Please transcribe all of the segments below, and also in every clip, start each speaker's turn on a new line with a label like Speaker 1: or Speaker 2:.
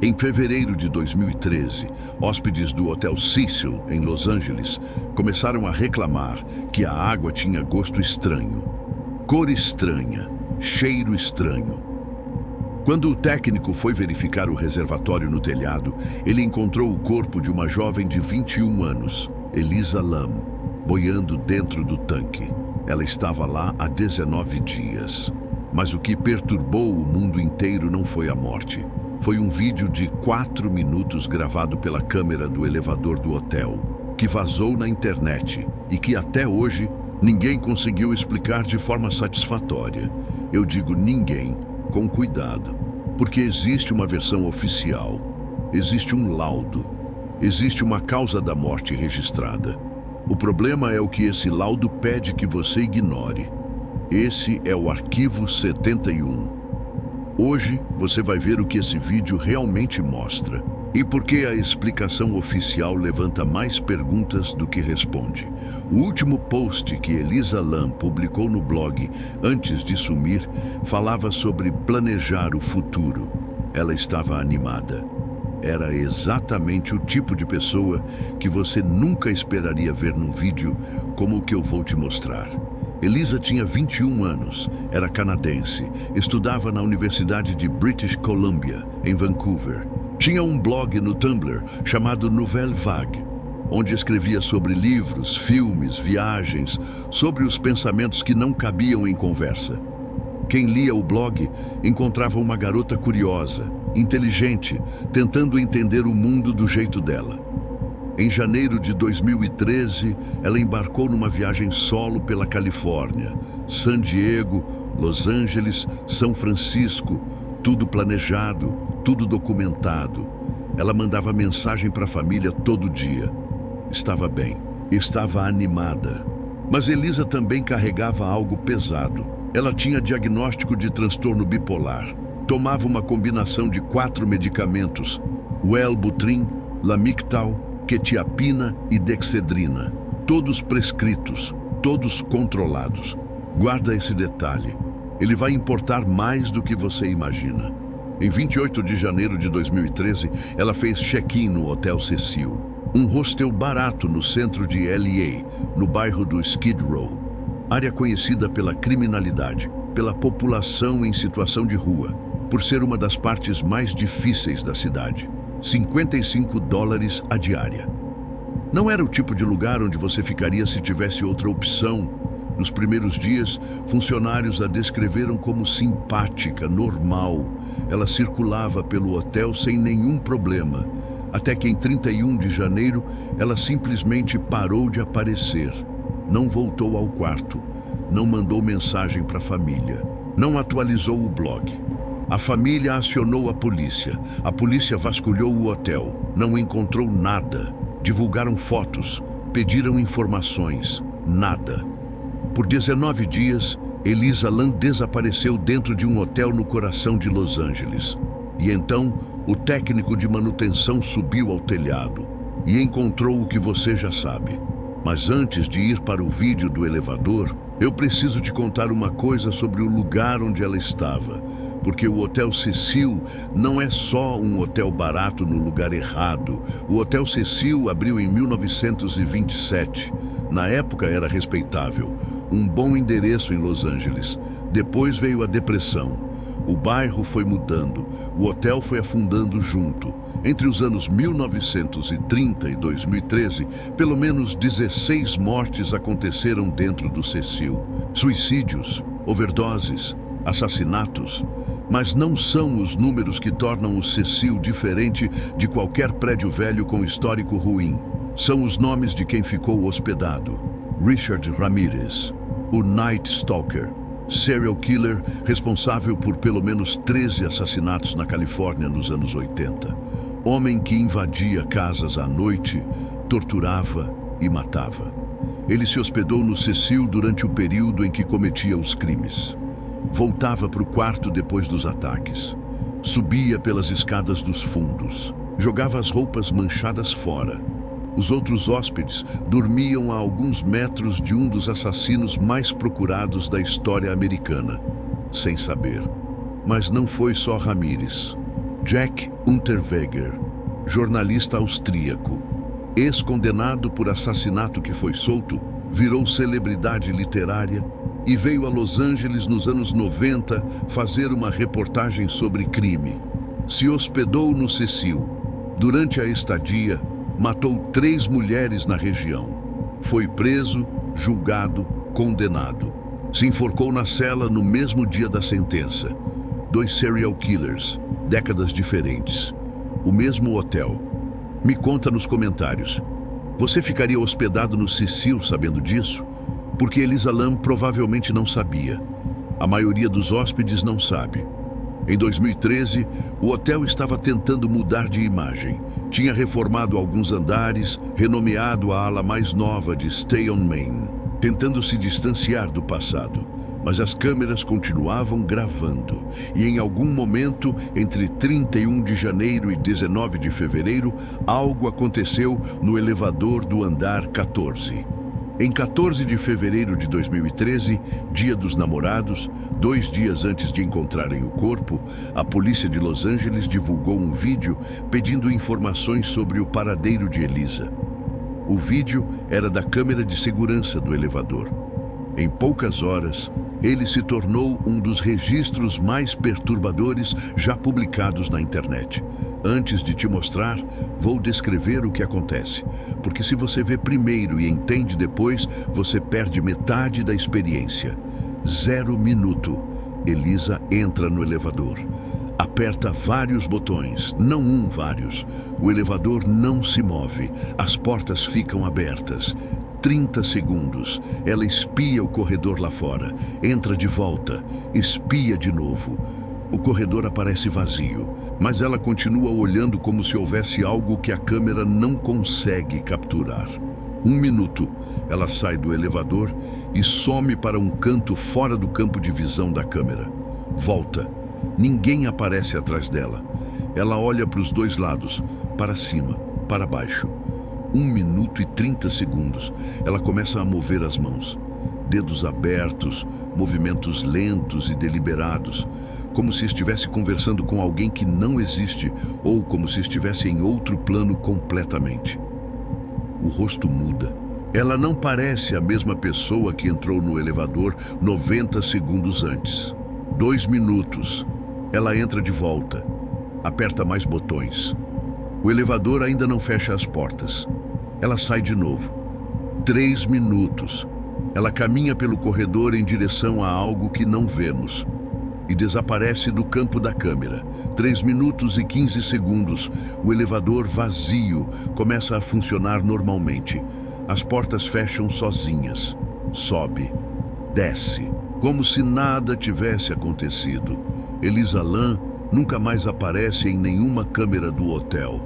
Speaker 1: Em fevereiro de 2013, hóspedes do Hotel Cecil, em Los Angeles, começaram a reclamar que a água tinha gosto estranho, cor estranha, cheiro estranho. Quando o técnico foi verificar o reservatório no telhado, ele encontrou o corpo de uma jovem de 21 anos, Elisa Lam, boiando dentro do tanque. Ela estava lá há 19 dias. Mas o que perturbou o mundo inteiro não foi a morte. Foi um vídeo de 4 minutos gravado pela câmera do elevador do hotel, que vazou na internet e que até hoje ninguém conseguiu explicar de forma satisfatória. Eu digo ninguém, com cuidado, porque existe uma versão oficial, existe um laudo, existe uma causa da morte registrada. O problema é o que esse laudo pede que você ignore. Esse é o Arquivo 71. Hoje você vai ver o que esse vídeo realmente mostra e por que a explicação oficial levanta mais perguntas do que responde. O último post que Elisa Lam publicou no blog antes de sumir falava sobre planejar o futuro. Ela estava animada. Era exatamente o tipo de pessoa que você nunca esperaria ver num vídeo como o que eu vou te mostrar. Elisa tinha 21 anos, era canadense, estudava na Universidade de British Columbia, em Vancouver. Tinha um blog no Tumblr chamado Nouvelle Vague, onde escrevia sobre livros, filmes, viagens, sobre os pensamentos que não cabiam em conversa. Quem lia o blog encontrava uma garota curiosa, inteligente, tentando entender o mundo do jeito dela. Em janeiro de 2013, ela embarcou numa viagem solo pela Califórnia, San Diego, Los Angeles, São Francisco, tudo planejado, tudo documentado. Ela mandava mensagem para a família todo dia. Estava bem, estava animada. Mas Elisa também carregava algo pesado. Ela tinha diagnóstico de transtorno bipolar. Tomava uma combinação de 4 medicamentos: Wellbutrin, Lamictal, quetiapina e dexedrina, todos prescritos, todos controlados. Guarda esse detalhe, ele vai importar mais do que você imagina. Em 28 de janeiro de 2013, ela fez check-in no Hotel Cecil, um hostel barato no centro de LA, no bairro do Skid Row, área conhecida pela criminalidade, pela população em situação de rua, por ser uma das partes mais difíceis da cidade. $55 a diária. Não era o tipo de lugar onde você ficaria se tivesse outra opção. Nos primeiros dias, funcionários a descreveram como simpática, normal. Ela circulava pelo hotel sem nenhum problema, até que em 31 de janeiro, ela simplesmente parou de aparecer. Não voltou ao quarto, não mandou mensagem para a família, não atualizou o blog. A família acionou a polícia. A polícia vasculhou o hotel. Não encontrou nada. Divulgaram fotos. Pediram informações. Nada. Por 19 dias, Elisa Lam desapareceu dentro de um hotel no coração de Los Angeles. E então, o técnico de manutenção subiu ao telhado e encontrou o que você já sabe. Mas antes de ir para o vídeo do elevador, eu preciso te contar uma coisa sobre o lugar onde ela estava. Porque o Hotel Cecil não é só um hotel barato no lugar errado. O Hotel Cecil abriu em 1927. Na época era respeitável. Um bom endereço em Los Angeles. Depois veio a depressão. O bairro foi mudando. O hotel foi afundando junto. Entre os anos 1930 e 2013, pelo menos 16 mortes aconteceram dentro do Cecil. Suicídios, overdoses, assassinatos. Mas não são os números que tornam o Cecil diferente de qualquer prédio velho com histórico ruim. São os nomes de quem ficou hospedado. Richard Ramirez, o Night Stalker, serial killer responsável por pelo menos 13 assassinatos na Califórnia nos anos 80. Homem que invadia casas à noite, torturava e matava. Ele se hospedou no Cecil durante o período em que cometia os crimes. Voltava para o quarto depois dos ataques. Subia pelas escadas dos fundos. Jogava as roupas manchadas fora. Os outros hóspedes dormiam a alguns metros de um dos assassinos mais procurados da história americana, sem saber. Mas não foi só Ramírez. Jack Unterweger, jornalista austríaco, ex-condenado por assassinato que foi solto, virou celebridade literária e veio a Los Angeles nos anos 90 fazer uma reportagem sobre crime. Se hospedou no Cecil. Durante a estadia, matou 3 mulheres na região. Foi preso, julgado, condenado. Se enforcou na cela no mesmo dia da sentença. 2 serial killers, décadas diferentes. O mesmo hotel. Me conta nos comentários. Você ficaria hospedado no Cecil sabendo disso? Porque Elisa Lam provavelmente não sabia. A maioria dos hóspedes não sabe. Em 2013, o hotel estava tentando mudar de imagem. Tinha reformado alguns andares, renomeado a ala mais nova de Stay on Main, tentando se distanciar do passado. Mas as câmeras continuavam gravando. E em algum momento, entre 31 de janeiro e 19 de fevereiro, algo aconteceu no elevador do andar 14. Em 14 de fevereiro de 2013, dia dos namorados, 2 dias antes de encontrarem o corpo, a polícia de Los Angeles divulgou um vídeo pedindo informações sobre o paradeiro de Elisa. O vídeo era da câmera de segurança do elevador. Em poucas horas, ele se tornou um dos registros mais perturbadores já publicados na internet. Antes de te mostrar, vou descrever o que acontece, porque se você vê primeiro e entende depois, você perde metade da experiência. 0 minuto. Elisa entra no elevador. Aperta vários botões, não um, vários. O elevador não se move, as portas ficam abertas. 30 segundos. Ela espia o corredor lá fora, entra de volta, espia de novo. O corredor aparece vazio, mas ela continua olhando como se houvesse algo que a câmera não consegue capturar. 1 minuto. Ela sai do elevador e some para um canto fora do campo de visão da câmera. Volta. Ninguém aparece atrás dela. Ela olha para os 2 lados, para cima, para baixo. 1 minuto e 30 segundos. Ela começa a mover as mãos. Dedos abertos, movimentos lentos e deliberados, como se estivesse conversando com alguém que não existe ou como se estivesse em outro plano completamente. O rosto muda. Ela não parece a mesma pessoa que entrou no elevador 90 segundos antes. 2 minutos. Ela entra de volta. Aperta mais botões. O elevador ainda não fecha as portas. Ela sai de novo. 3 minutos. Ela caminha pelo corredor em direção a algo que não vemos e desaparece do campo da câmera. 3 minutos e 15 segundos. O elevador vazio começa a funcionar normalmente. As portas fecham sozinhas. Sobe. Desce. Como se nada tivesse acontecido. Elisa Lam nunca mais aparece em nenhuma câmera do hotel.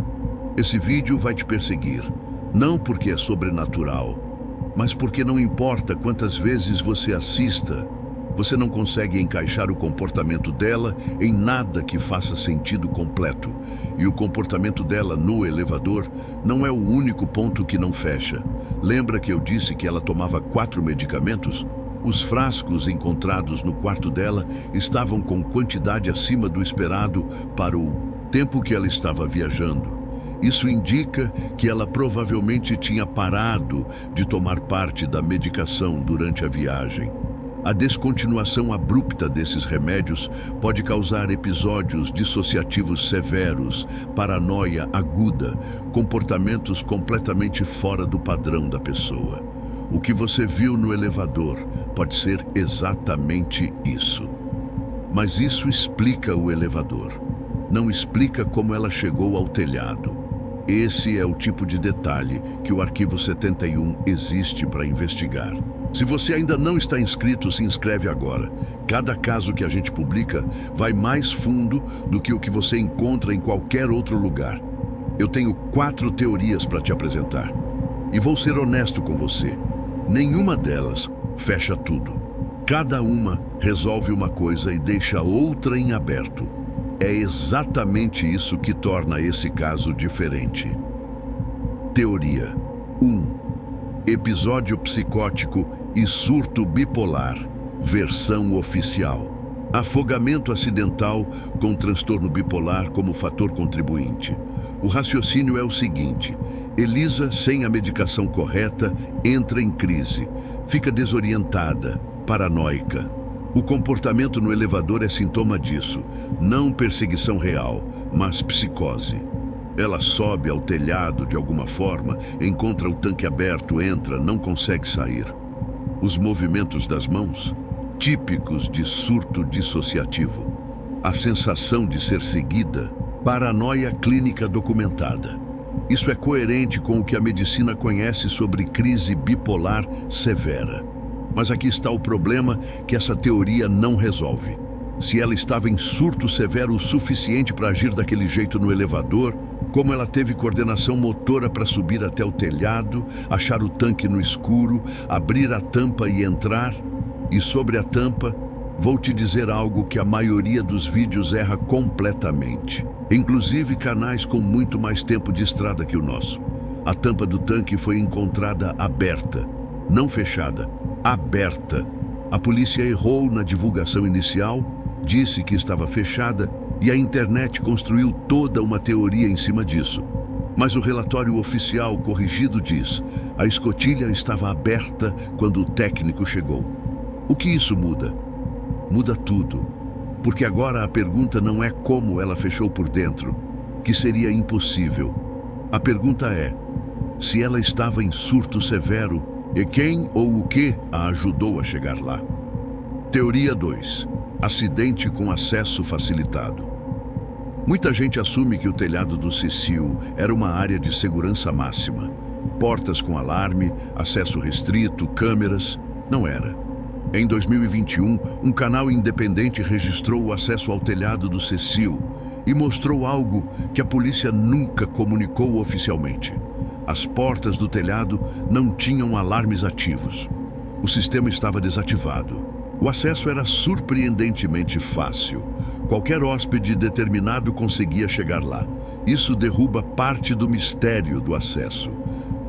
Speaker 1: Esse vídeo vai te perseguir. Não porque é sobrenatural, mas porque não importa quantas vezes você assista, você não consegue encaixar o comportamento dela em nada que faça sentido completo. E o comportamento dela no elevador não é o único ponto que não fecha. Lembra que eu disse que ela tomava 4 medicamentos? Os frascos encontrados no quarto dela estavam com quantidade acima do esperado para o tempo que ela estava viajando. Isso indica que ela provavelmente tinha parado de tomar parte da medicação durante a viagem. A descontinuação abrupta desses remédios pode causar episódios dissociativos severos, paranoia aguda, comportamentos completamente fora do padrão da pessoa. O que você viu no elevador pode ser exatamente isso. Mas isso explica o elevador. Não explica como ela chegou ao telhado. Esse é o tipo de detalhe que o Arquivo 71 existe para investigar. Se você ainda não está inscrito, se inscreve agora. Cada caso que a gente publica vai mais fundo do que o que você encontra em qualquer outro lugar. Eu tenho 4 teorias para te apresentar. E vou ser honesto com você. Nenhuma delas fecha tudo. Cada uma resolve uma coisa e deixa outra em aberto. É exatamente isso que torna esse caso diferente. Teoria 1. Episódio psicótico e surto bipolar. Versão oficial. Afogamento acidental com transtorno bipolar como fator contribuinte. O raciocínio é o seguinte: Elisa, sem a medicação correta, entra em crise, fica desorientada, paranoica. O comportamento no elevador é sintoma disso, não perseguição real, mas psicose. Ela sobe ao telhado de alguma forma, encontra o tanque aberto, entra, não consegue sair. Os movimentos das mãos, típicos de surto dissociativo. A sensação de ser seguida, paranoia clínica documentada. Isso é coerente com o que a medicina conhece sobre crise bipolar severa. Mas aqui está o problema que essa teoria não resolve. Se ela estava em surto severo o suficiente para agir daquele jeito no elevador, como ela teve coordenação motora para subir até o telhado, achar o tanque no escuro, abrir a tampa e entrar? E sobre a tampa, vou te dizer algo que a maioria dos vídeos erra completamente. Inclusive canais com muito mais tempo de estrada que o nosso. A tampa do tanque foi encontrada aberta, não fechada, aberta. A polícia errou na divulgação inicial, disse que estava fechada e a internet construiu toda uma teoria em cima disso. Mas o relatório oficial corrigido diz: a escotilha estava aberta quando o técnico chegou. O que isso muda? Muda tudo. Porque agora a pergunta não é como ela fechou por dentro, que seria impossível. A pergunta é: se ela estava em surto severo, e quem ou o que a ajudou a chegar lá? Teoria 2. Acidente com acesso facilitado. Muita gente assume que o telhado do Cecil era uma área de segurança máxima. Portas com alarme, acesso restrito, câmeras. Não era. Em 2021, um canal independente registrou o acesso ao telhado do Cecil e mostrou algo que a polícia nunca comunicou oficialmente. As portas do telhado não tinham alarmes ativos. O sistema estava desativado. O acesso era surpreendentemente fácil. Qualquer hóspede determinado conseguia chegar lá. Isso derruba parte do mistério do acesso.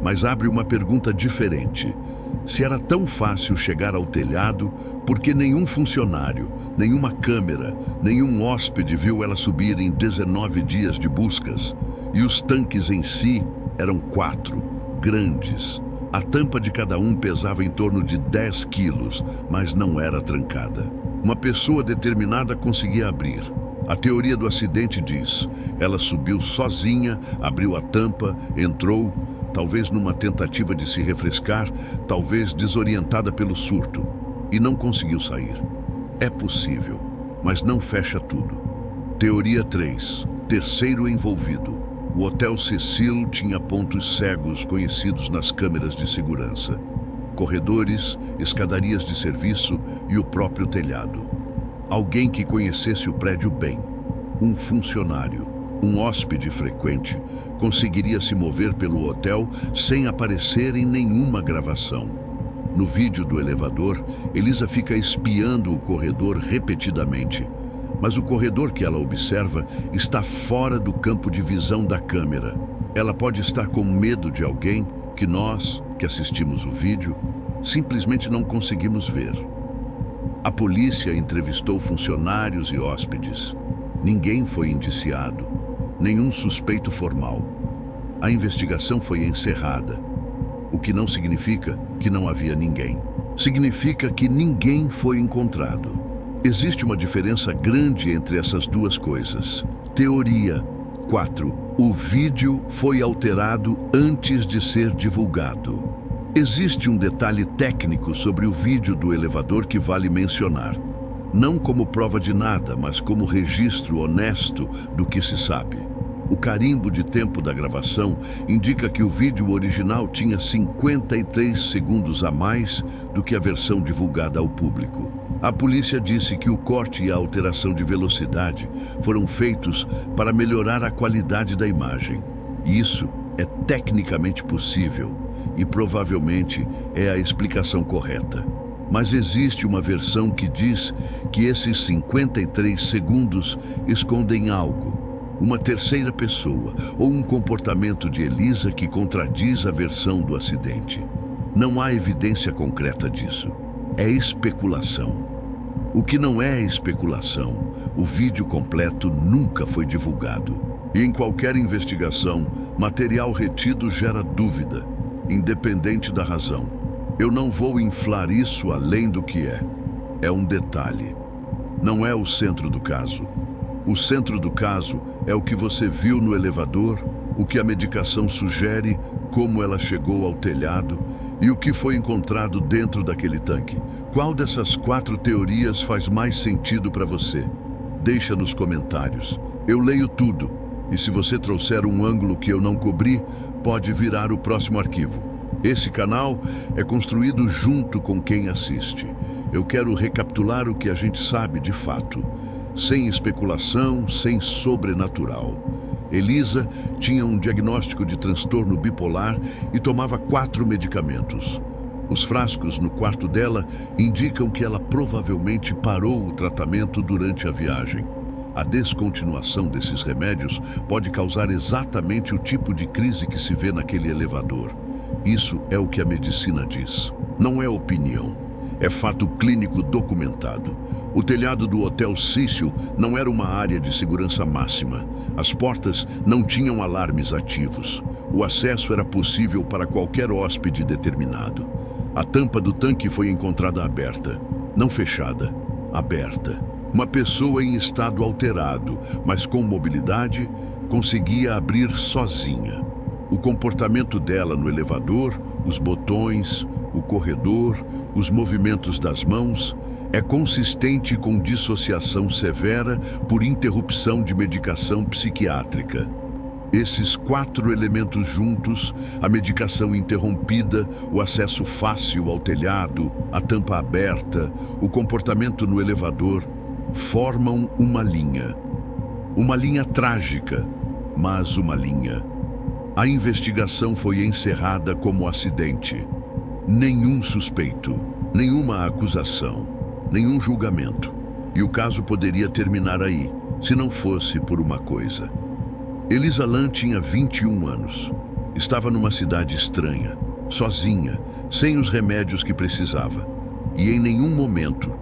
Speaker 1: Mas abre uma pergunta diferente. Se era tão fácil chegar ao telhado, por que nenhum funcionário, nenhuma câmera, nenhum hóspede viu ela subir em 19 dias de buscas? E os tanques em si eram 4, grandes. A tampa de cada um pesava em torno de 10 quilos, mas não era trancada. Uma pessoa determinada conseguia abrir. A teoria do acidente diz: ela subiu sozinha, abriu a tampa, entrou, talvez numa tentativa de se refrescar, talvez desorientada pelo surto, e não conseguiu sair. É possível, mas não fecha tudo. Teoria 3. Terceiro envolvido. O Hotel Cecil tinha pontos cegos conhecidos nas câmeras de segurança. Corredores, escadarias de serviço e o próprio telhado. Alguém que conhecesse o prédio bem, um funcionário, um hóspede frequente, conseguiria se mover pelo hotel sem aparecer em nenhuma gravação. No vídeo do elevador, Elisa fica espiando o corredor repetidamente. Mas o corredor que ela observa está fora do campo de visão da câmera. Ela pode estar com medo de alguém que nós, que assistimos o vídeo, simplesmente não conseguimos ver. A polícia entrevistou funcionários e hóspedes. Ninguém foi indiciado, nenhum suspeito formal. A investigação foi encerrada, o que não significa que não havia ninguém. Significa que ninguém foi encontrado. Existe uma diferença grande entre essas duas coisas. Teoria 4. O vídeo foi alterado antes de ser divulgado. Existe um detalhe técnico sobre o vídeo do elevador que vale mencionar. Não como prova de nada, mas como registro honesto do que se sabe. O carimbo de tempo da gravação indica que o vídeo original tinha 53 segundos a mais do que a versão divulgada ao público. A polícia disse que o corte e a alteração de velocidade foram feitos para melhorar a qualidade da imagem. Isso é tecnicamente possível e provavelmente é a explicação correta. Mas existe uma versão que diz que esses 53 segundos escondem algo, uma terceira pessoa ou um comportamento de Elisa que contradiz a versão do acidente. Não há evidência concreta disso. É especulação. O que não é especulação, o vídeo completo nunca foi divulgado. E em qualquer investigação, material retido gera dúvida, independente da razão. Eu não vou inflar isso além do que é. É um detalhe. Não é o centro do caso. O centro do caso é o que você viu no elevador, o que a medicação sugere, como ela chegou ao telhado e o que foi encontrado dentro daquele tanque. Qual dessas 4 teorias faz mais sentido para você? Deixa nos comentários. Eu leio tudo. E se você trouxer um ângulo que eu não cobri, pode virar o próximo arquivo. Esse canal é construído junto com quem assiste. Eu quero recapitular o que a gente sabe de fato, sem especulação, sem sobrenatural. Elisa tinha um diagnóstico de transtorno bipolar e tomava 4 medicamentos. Os frascos no quarto dela indicam que ela provavelmente parou o tratamento durante a viagem. A descontinuação desses remédios pode causar exatamente o tipo de crise que se vê naquele elevador. Isso é o que a medicina diz. Não é opinião. É fato clínico documentado. O telhado do Hotel Cecil não era uma área de segurança máxima. As portas não tinham alarmes ativos. O acesso era possível para qualquer hóspede determinado. A tampa do tanque foi encontrada aberta. Não fechada, aberta. Uma pessoa em estado alterado, mas com mobilidade, conseguia abrir sozinha. O comportamento dela no elevador, os botões, o corredor, os movimentos das mãos, é consistente com dissociação severa por interrupção de medicação psiquiátrica. Esses 4 elementos juntos, a medicação interrompida, o acesso fácil ao telhado, a tampa aberta, o comportamento no elevador, formam uma linha. Uma linha trágica, mas uma linha. A investigação foi encerrada como acidente. Nenhum suspeito, nenhuma acusação, nenhum julgamento. E o caso poderia terminar aí, se não fosse por uma coisa. Elisa Lam tinha 21 anos. Estava numa cidade estranha, sozinha, sem os remédios que precisava. E em nenhum momento,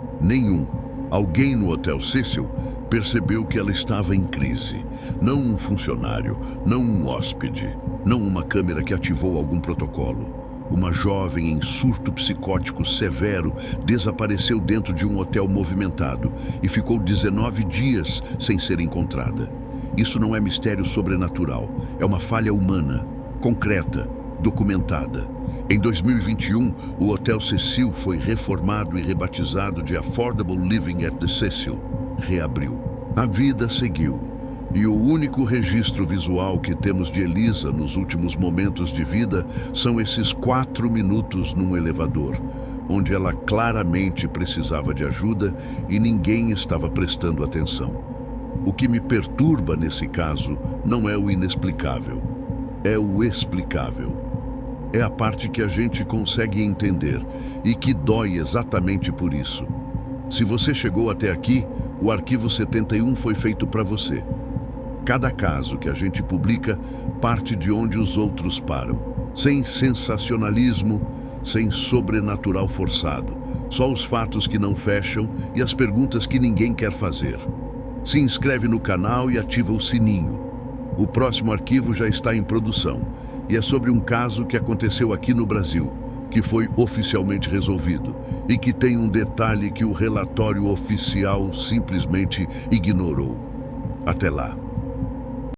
Speaker 1: alguém no Hotel Cecil percebeu que ela estava em crise. Não um funcionário, não um hóspede, não uma câmera que ativou algum protocolo. Uma jovem em surto psicótico severo desapareceu dentro de um hotel movimentado e ficou 19 dias sem ser encontrada. Isso não é mistério sobrenatural, é uma falha humana, concreta, documentada. Em 2021, o Hotel Cecil foi reformado e rebatizado de Affordable Living at the Cecil. Reabriu. A vida seguiu. E o único registro visual que temos de Elisa nos últimos momentos de vida são esses 4 minutos num elevador, onde ela claramente precisava de ajuda e ninguém estava prestando atenção. O que me perturba nesse caso não é o inexplicável, é o explicável. É a parte que a gente consegue entender e que dói exatamente por isso. Se você chegou até aqui, o arquivo 71 foi feito para você. Cada caso que a gente publica parte de onde os outros param, sem sensacionalismo, sem sobrenatural forçado, só os fatos que não fecham e as perguntas que ninguém quer fazer. Se inscreve no canal e ativa o sininho. O próximo arquivo já está em produção e é sobre um caso que aconteceu aqui no Brasil, que foi oficialmente resolvido e que tem um detalhe que o relatório oficial simplesmente ignorou. Até lá.